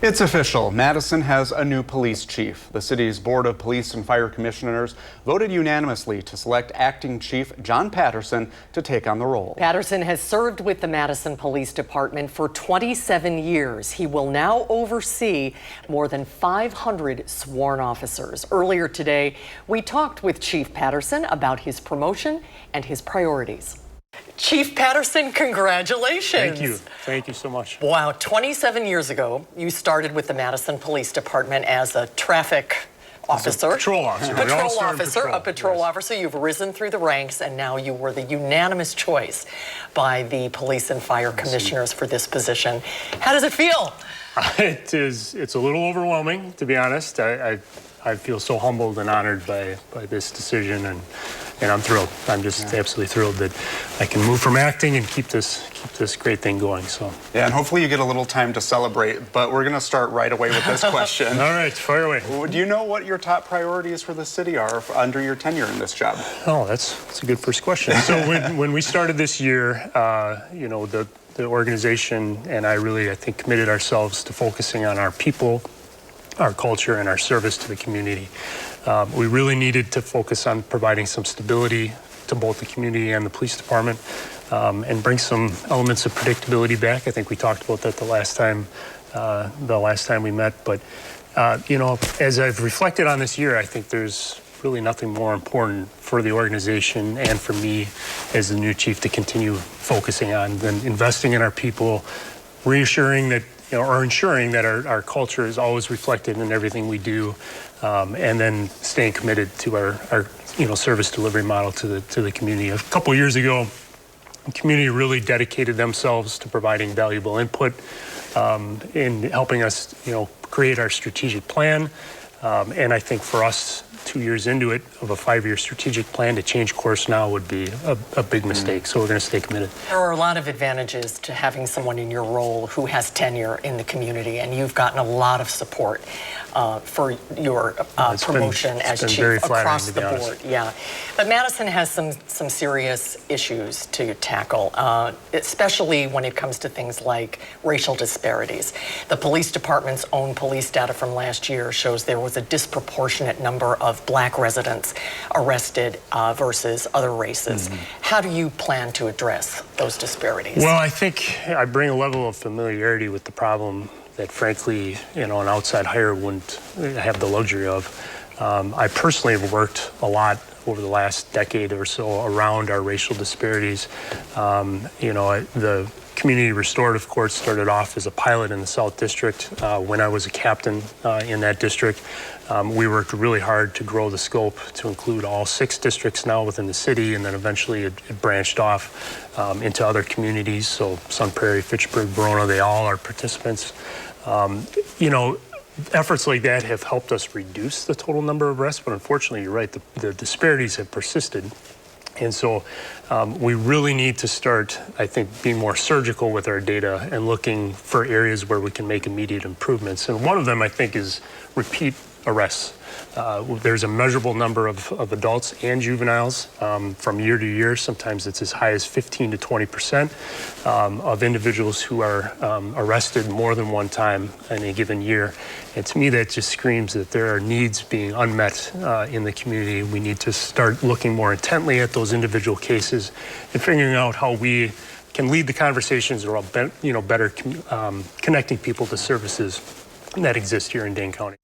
It's official. Madison has a new police chief. The city's Board of Police and Fire Commissioners voted unanimously to select acting chief John Patterson to take on the role. Patterson has served with the Madison Police Department for 27 years. He will now oversee more than 500 sworn officers. Earlier today, we talked with Chief Patterson about his promotion and his priorities. Chief Patterson, congratulations. Thank you. Thank you so much. Wow, 27 years ago, you started with the Madison Police Department as a traffic officer. Patrol officer. A patrol officer. You've risen through the ranks, and now you were the unanimous choice by the police and fire commissioners for this position. How does it feel? It's a little overwhelming, to be honest. I feel so humbled and honored by this decision, and I'm thrilled. I'm just absolutely thrilled that I can move from acting and keep this great thing going. So yeah, and hopefully you get a little time to celebrate. But we're going to start right away with this question. All right, fire away. Do you know what your top priorities for the city are under your tenure in this job? Oh, that's a good first question. So when we started this year, you know, the organization and I think committed ourselves to focusing on our people, our culture, and our service to the community. We really needed to focus on providing some stability to both the community and the police department, and bring some elements of predictability back. I think we talked about that the last time we met. But you know, as I've reflected on this year, I think there's really nothing more important for the organization and for me as the new chief to continue focusing on than investing in our people, reassuring that, you know, or ensuring that our culture is always reflected in everything we do, and then staying committed to our service delivery model to the community. A couple of years ago, the community really dedicated themselves to providing valuable input in helping us, create our strategic plan. And I think for us, 2 years into it, of a 5-year strategic plan, to change course now would be a big mistake. So we're going to stay committed. There are a lot of advantages to having someone in your role who has tenure in the community, and you've gotten a lot of support for your promotion as chief across the board. Yeah, but Madison has some serious issues to tackle, especially when it comes to things like racial disparities. The police department's own police data from last year shows there was a disproportionate number of Black residents arrested versus other races. How do you plan to address those disparities? Well, I think I bring a level of familiarity with the problem that, frankly, an outside hire wouldn't have the luxury of. I personally have worked a lot over the last decade or so around our racial disparities. The Community Restorative Court started off as a pilot in the South District when I was a captain in that district. We worked really hard to grow the scope to include all 6 districts now within the city, and then eventually it branched off into other communities. So Sun Prairie, Fitchburg, Verona, they all are participants. Efforts like that have helped us reduce the total number of arrests, but unfortunately, you're right, the disparities have persisted. And so we really need to start, I think, being more surgical with our data and looking for areas where we can make immediate improvements. And one of them, I think, is repeat arrests. There's a measurable number of adults and juveniles from year to year. Sometimes it's as high as 15 to 20% of individuals who are arrested more than one time in a given year. And to me, that just screams that there are needs being unmet in the community. We need to start looking more intently at those individual cases and figuring out how we can lead the conversations around better connecting people to services that exist here in Dane County.